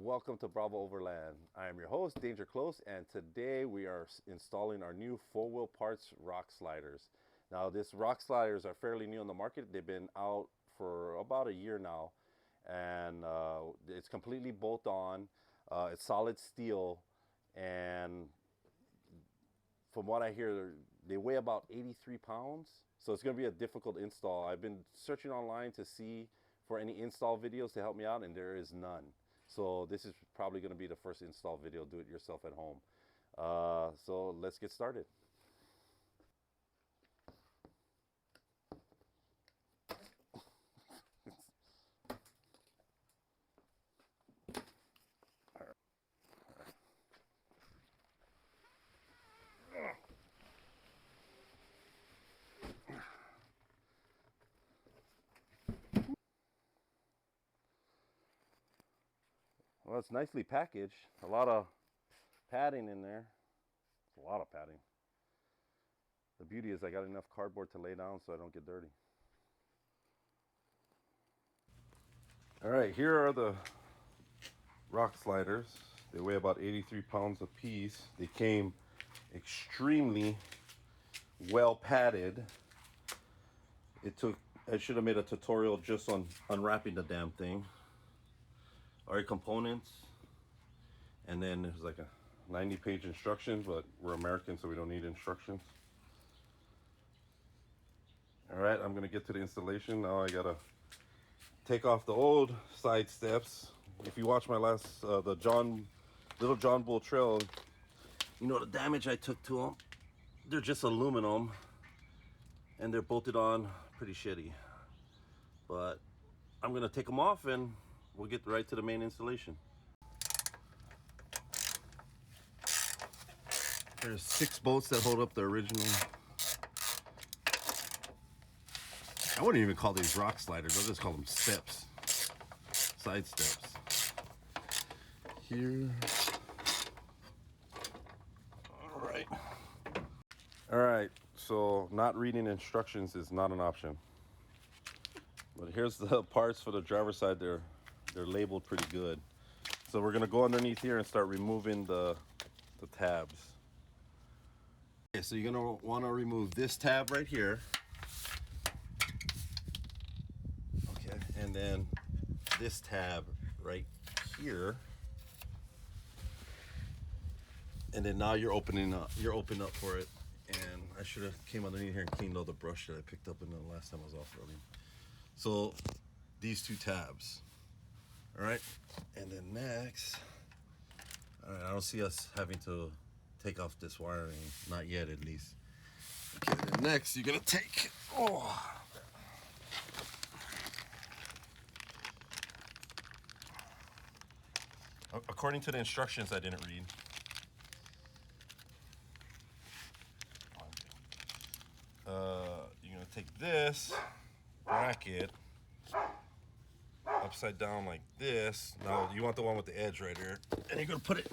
welcome to Bravo Overland. I am your host, Danger Close, and today we are installing our new 4-wheel parts rock sliders. Now, these rock sliders are fairly new on the market. They've been out for about a year now, and it's completely bolt-on. It's solid steel, and from what I hear, they weigh about 83 pounds. So it's going to be a difficult install. I've been searching online to see for any install videos to help me out, and there is none. So this is probably going to be the first install video. Do it yourself at home. So let's get started. Well, it's nicely packaged. A lot of padding in there. It's a lot of padding. The beauty is I got enough cardboard to lay down so I don't get dirty. All right, here are the rock sliders. They weigh about 83 pounds a piece. They came extremely well padded. I should have made a tutorial just on unwrapping the damn thing. All right, components. And then there's like a 90-page instructions, but we're American, so we don't need instructions. All right, I'm gonna get to the installation. Now I gotta take off the old side steps. If you watch my last, the Little John Bull Trail, you know the damage I took to them. They're just aluminum, and they're bolted on pretty shitty. But I'm gonna take them off, and we'll get right to the main installation. There's 6 bolts that hold up the original. I wouldn't even call these rock sliders. I'll just call them steps. Side steps. Here. All right. All right. So not reading instructions is not an option. But here's the parts for the driver's side. They're labeled pretty good. So we're gonna go underneath here and start removing the tabs. Okay, so you're gonna want to remove this tab right here. Okay, and then this tab right here. And then now you're opening up for it. And I should have came underneath here and cleaned all the brush that I picked up in the last time I was off-roading. So these 2 tabs. All right, and then next, all right, I don't see us having to take off this wiring, not yet at least. Okay, then next you're gonna take, according to the instructions I didn't read. You're gonna take this bracket upside down like this. Now you want the one with the edge right here, and you're gonna put it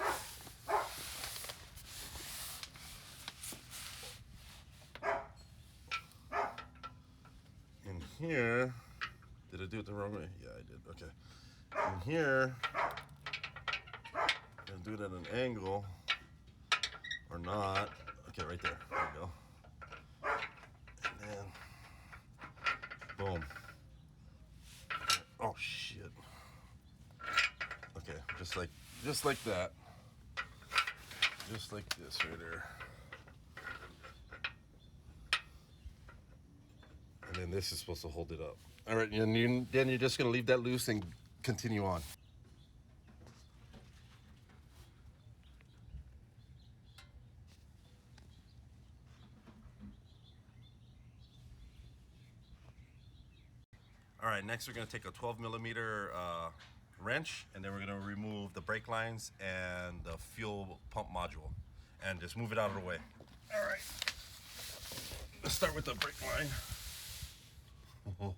in here. Did I do it the wrong way? Yeah, I did. Okay. In here, I'm gonna do it at an angle or not. Okay, right there. There we go. And then, boom. Oh shit. Okay, just like that. Just like this right there. And then this is supposed to hold it up. All right, and then you're just gonna leave that loose and continue on. All right, next we're gonna take a 12mm wrench, and then we're gonna remove the brake lines and the fuel pump module, and just move it out of the way. All right, let's start with the brake line. Okay.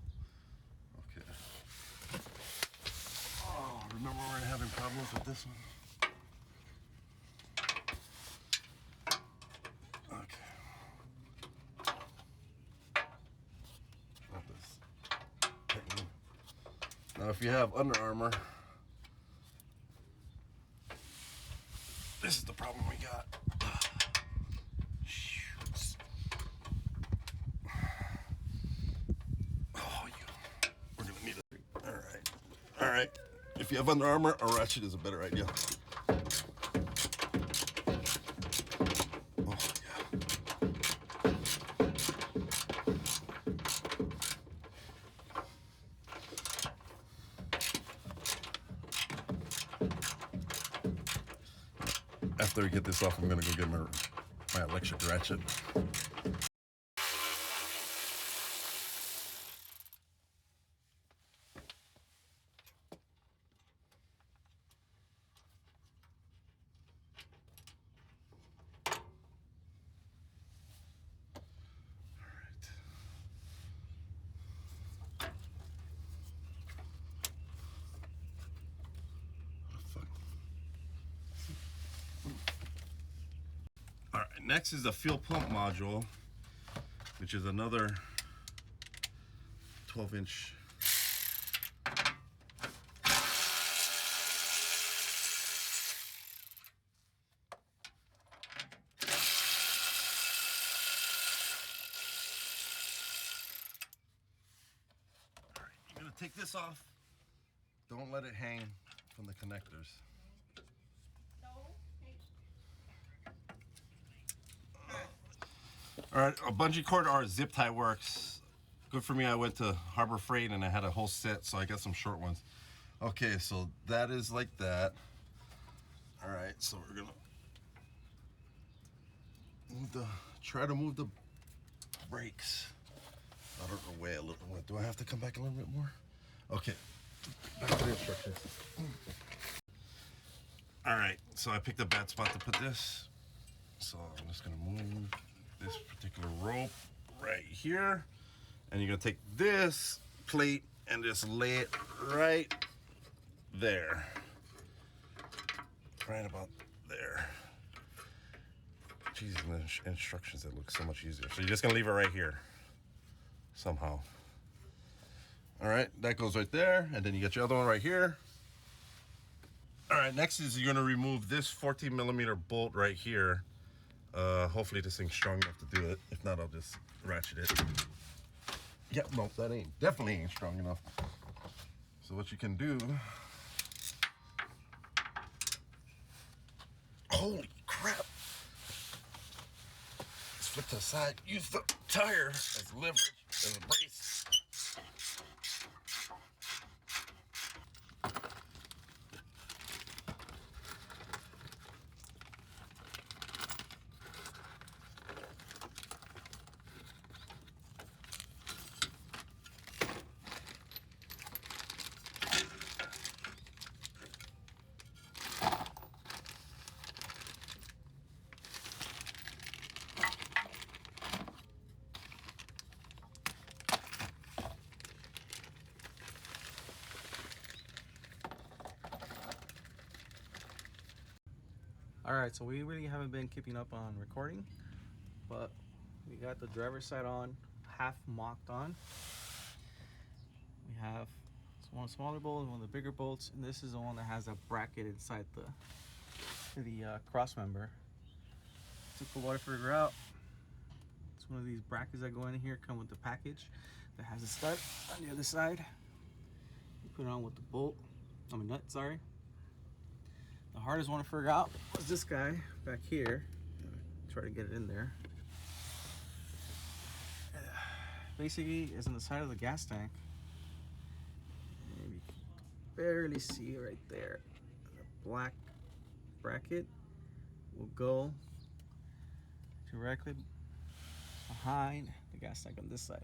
Oh, remember we're having problems with this one? Okay. Not this. Now, if you have Under Armour, This is the problem we got. Shoots. Oh, we're gonna need it. All right. All right. If you have Under Armour, a ratchet is a better idea. Oh, yeah. After we get this off, I'm gonna go get my electric ratchet. Alright, next is the fuel pump module, which is another 12-inch. Alright, you're going to take this off. Don't let it hang from the connectors. All right, a bungee cord or a zip tie works. Good for me, I went to Harbor Freight and I had a whole set, so I got some short ones. Okay, so that is like that. All right, so we're gonna try to move the brakes out of the way a little bit. Do I have to come back a little bit more? Okay, back to the instructions. All right, so I picked a bad spot to put this. So I'm just gonna move this particular rope right here, and you're gonna take this plate and just lay it right there, right about there. Jesus, the instructions, that look so much easier. So you're just gonna leave it right here somehow. All right, that goes right there, and then you got your other one right here. All right, next is you're gonna remove this 14mm bolt right here. Hopefully this thing's strong enough to do it. If not, I'll just ratchet it. Yep, nope, that definitely ain't strong enough. So what you can do, holy crap. Let's flip to the side, use the tire as leverage, as a brace. Alright, so we really haven't been keeping up on recording, but we got the driver's side on, half mocked on. We have one smaller bolt, one of the bigger bolts, and this is the one that has a bracket inside the cross member. Took a while to figure out. It's one of these brackets that go in here, come with the package that has a stud on the other side. You put it on with the nut, sorry. The hardest one to figure out was this guy back here. Try to get it in there. Basically, it's on the side of the gas tank. And you can barely see it right there. The black bracket will go directly behind the gas tank on this side.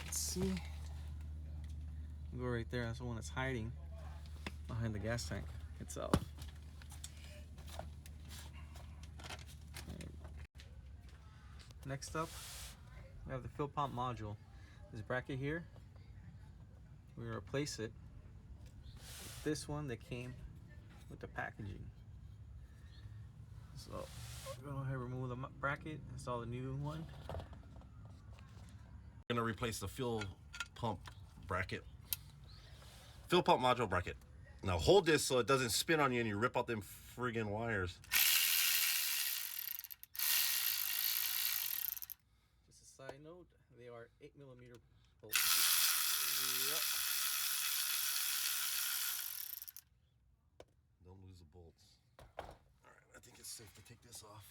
Let's see. Go right there. That's the one that's hiding behind the gas tank itself. Next up, we have the fuel pump module. This bracket here, we replace it with this one that came with the packaging. So go ahead and remove the bracket, install the new one. We're gonna replace the fuel pump bracket. Fuel pump module bracket. Now hold this so it doesn't spin on you and you rip out them friggin' wires. Just a side note, they are 8mm bolts. Yep. Don't lose the bolts. Alright, I think it's safe to take this off.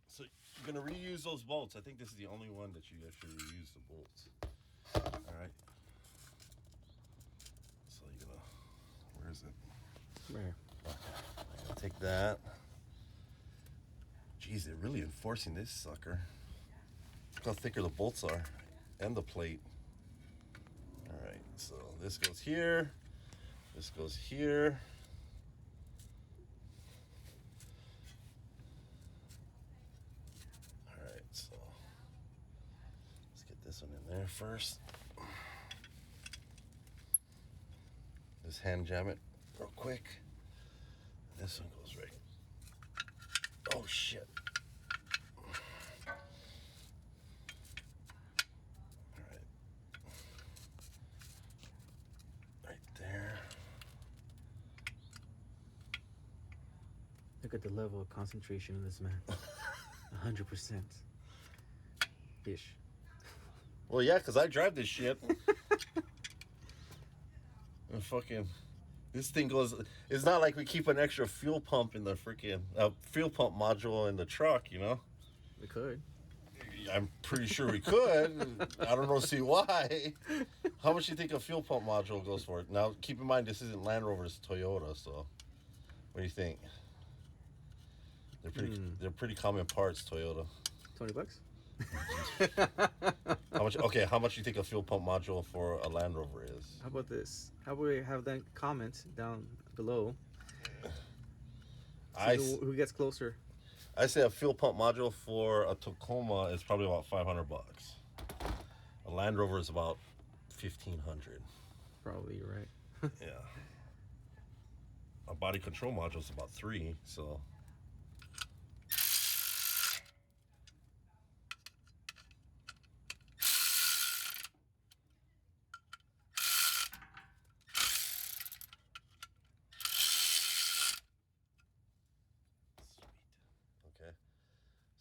So you're gonna reuse those bolts. I think this is the only one that you actually reuse the bolts. All right. So you're gonna, where is it? Where? Okay. I'm gonna take that. Geez, they're really enforcing this sucker. Look how thicker the bolts are, and the plate. All right. So this goes here. This goes here. So let's get this one in there first. Just hand jam it real quick. And this one goes right. Oh shit. Alright. Right there. Look at the level of concentration of this man. 100%. Ish. Well, yeah, because I drive this shit. And fucking, this thing goes, it's not like we keep an extra fuel pump in the freaking, fuel pump module in the truck, you know? We could. I'm pretty sure we could. I don't know, see why. How much do you think a fuel pump module goes for? Now, keep in mind, this isn't Land Rover, it's Toyota, so what do you think? They're pretty common parts, Toyota. $20? How much? Okay, how much do you think a fuel pump module for a Land Rover is? How about this? How about we have that comment down below? Who gets closer? I say a fuel pump module for a Tacoma is probably about $500. A Land Rover is about $1,500. Probably you're right. Yeah. A body control module is about $3, so.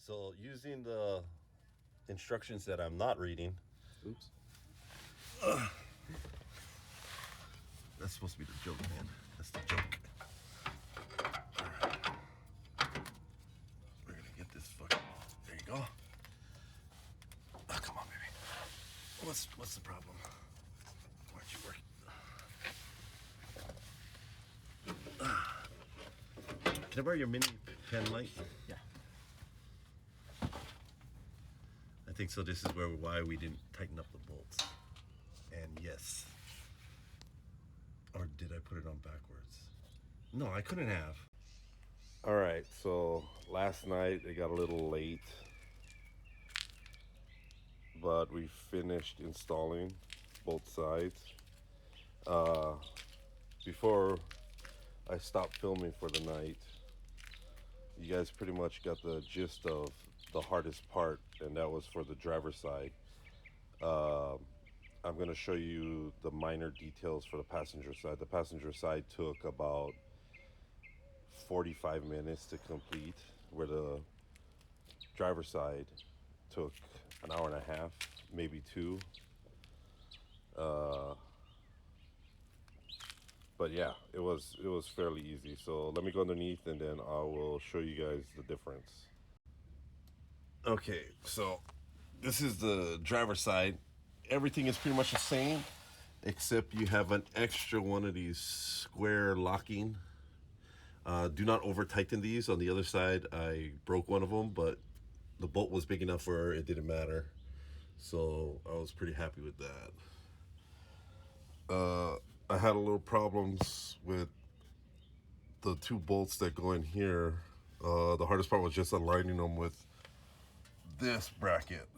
So using the instructions that I'm not reading. Oops. That's supposed to be the joke, man. That's the joke. Alright. We're gonna get this fucking. There you go. Oh, come on, baby. What's the problem? Why aren't you working? Can I borrow your mini pen light? Yeah. I think so. This is why we didn't tighten up the bolts. And yes. Or did I put it on backwards? No, I couldn't have. All right, so last night it got a little late, but we finished installing both sides. Before I stopped filming for the night, you guys pretty much got the gist of the hardest part, and that was for the driver's side. I'm going to show you the minor details for the passenger side. The passenger side took about 45 minutes to complete, where the driver's side took an hour and a half, maybe two. But yeah, it was fairly easy. So let me go underneath and then I will show you guys the difference. Okay, so this is the driver's side. Everything is pretty much the same, except you have an extra one of these square locking. Do not over tighten these. On the other side, I broke one of them, but the bolt was big enough where it didn't matter. So I was pretty happy with that. I had a little problems with the two bolts that go in here. The hardest part was just aligning them with this bracket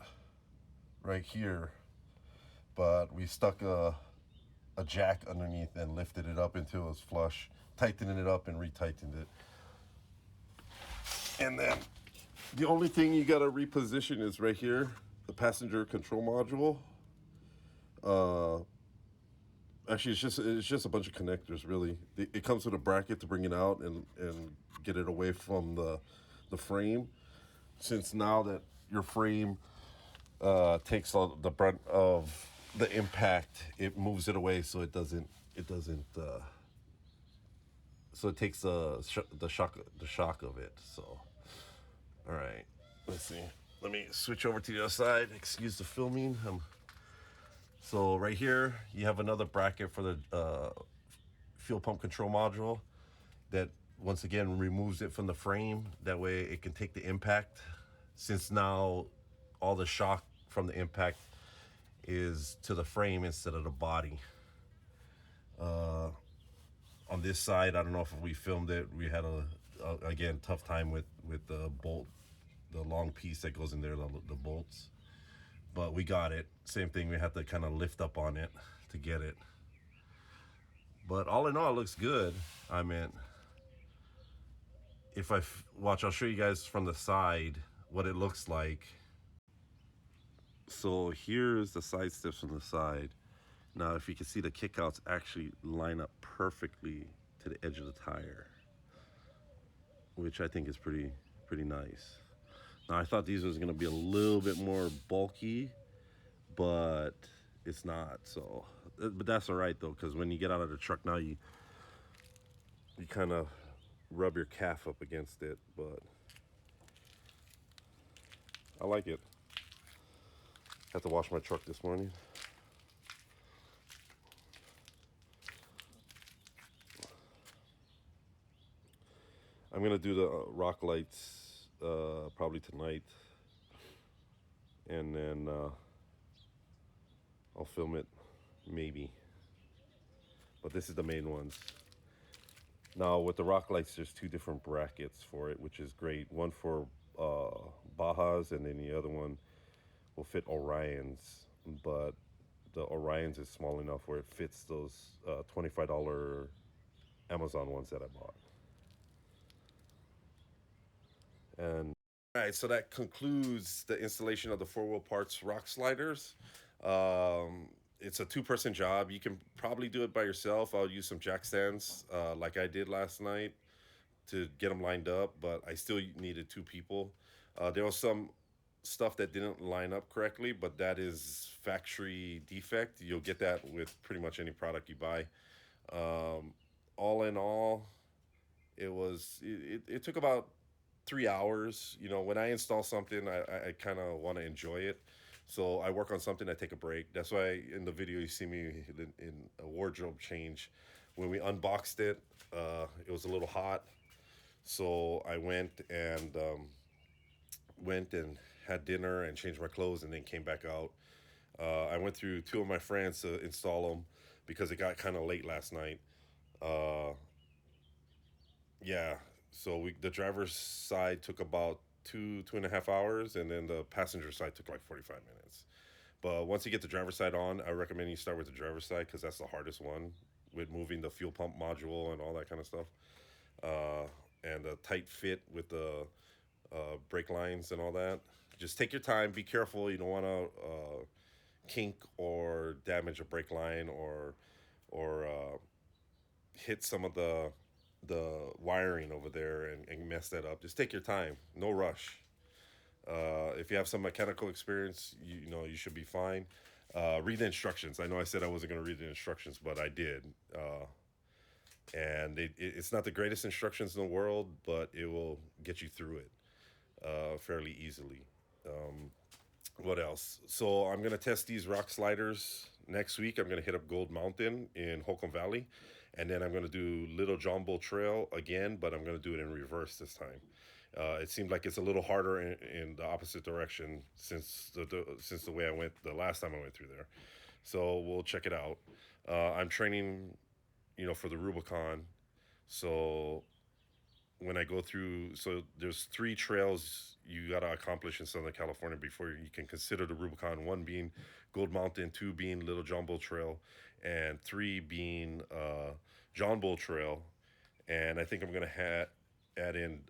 right here. but we stuck a jack underneath and lifted it up until it was flush, tightening it up and retightened it. And then the only thing you gotta reposition is right here, the passenger control module. Actually, it's just a bunch of connectors, really. It comes with a bracket to bring it out and get it away from the frame. Since now that your frame takes all the brunt of the impact, it moves it away so it doesn't so it takes the shock of it. So, all right, let's see. Let me switch over to the other side. Excuse the filming. So right here, you have another bracket for the fuel pump control module that once again removes it from the frame. That way it can take the impact, since now all the shock from the impact is to the frame instead of the body. On this side, I don't know if we filmed it. We had again tough time with the bolt, the long piece that goes in there, the bolts. But we got it. Same thing, we had to kind of lift up on it to get it. But all in all, it looks good. I mean, if watch, I'll show you guys from the side what it looks like. So here's the side steps from the side. Now, if you can see, the kickouts actually line up perfectly to the edge of the tire, which I think is pretty nice. Now, I thought these was gonna be a little bit more bulky, but it's not. So, but that's all right though, because when you get out of the truck now, you kind of rub your calf up against it. But I like it. Had to wash my truck this morning. I'm gonna do the rock lights probably tonight, and then I'll film it maybe. But this is the main ones. Now with the rock lights, there's two different brackets for it, which is great. One for Bajas, and then the other one will fit Orions. But the Orions is small enough where it fits those $25 Amazon ones that I bought. And all right, so that concludes the installation of the Four Wheel Parts rock sliders. It's a two-person job. You can probably do it by yourself. I'll use some jack stands like I did last night to get them lined up, but I still needed two people. There was some stuff that didn't line up correctly, but that is factory defect. You'll get that with pretty much any product you buy. All in all, it took about 3 hours. You know, when I install something, I kind of want to enjoy it. So I work on something, I take a break. That's why in the video you see me in a wardrobe change. When we unboxed it, it was a little hot. So I went and had dinner and changed my clothes and then came back out. I went through two of my friends to install them because it got kind of late last night. Yeah, so the driver's side took about 2.5 hours, and then the passenger side took like 45 minutes. But once you get the driver's side on, I recommend you start with the driver's side because that's the hardest one, with moving the fuel pump module and all that kind of stuff. And the tight fit with the brake lines and all that. Just take your time, be careful. You don't want to kink or damage a brake line or hit some of the wiring over there and mess that up. Just take your time, no rush. If you have some mechanical experience, you know you should be fine. Read the instructions. I know I said I wasn't going to read the instructions, but I did. And it's not the greatest instructions in the world, but it will get you through it fairly easily. What else? So I'm going to test these rock sliders next week. I'm going to hit up Gold Mountain in Holcomb Valley. And then I'm going to do Little John Bull Trail again, but I'm going to do it in reverse this time. It seemed like it's a little harder in the opposite direction since the way I went the last time I went through there. So we'll check it out. I'm training, for the Rubicon. So when I go through. So there's 3 trails you got to accomplish in Southern California before you can consider the Rubicon. One being Gold Mountain, two being Little John Bull Trail, and three being John Bull Trail. And I think I'm gonna add in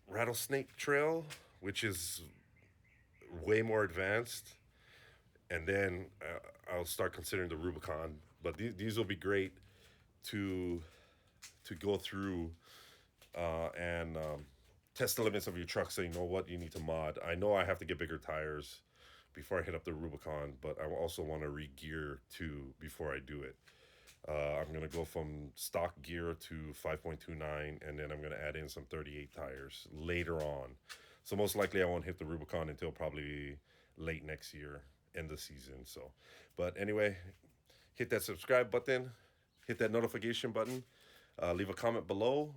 Rattlesnake Trail, which is way more advanced, and then I'll start considering the Rubicon. But these will be great to go through and test the limits of your truck, so you know what you need to mod. I know I have to get bigger tires before I hit up the Rubicon, but I also want to re-gear too before I do it. I'm gonna go from stock gear to 5.29, and then I'm gonna add in some 38 tires later on. So most likely I won't hit the Rubicon until probably late next year, end of season. So, but anyway, hit that subscribe button, hit that notification button, leave a comment below,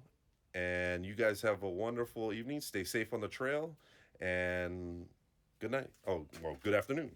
and you guys have a wonderful evening. Stay safe on the trail, and good night. Oh, well, good afternoon.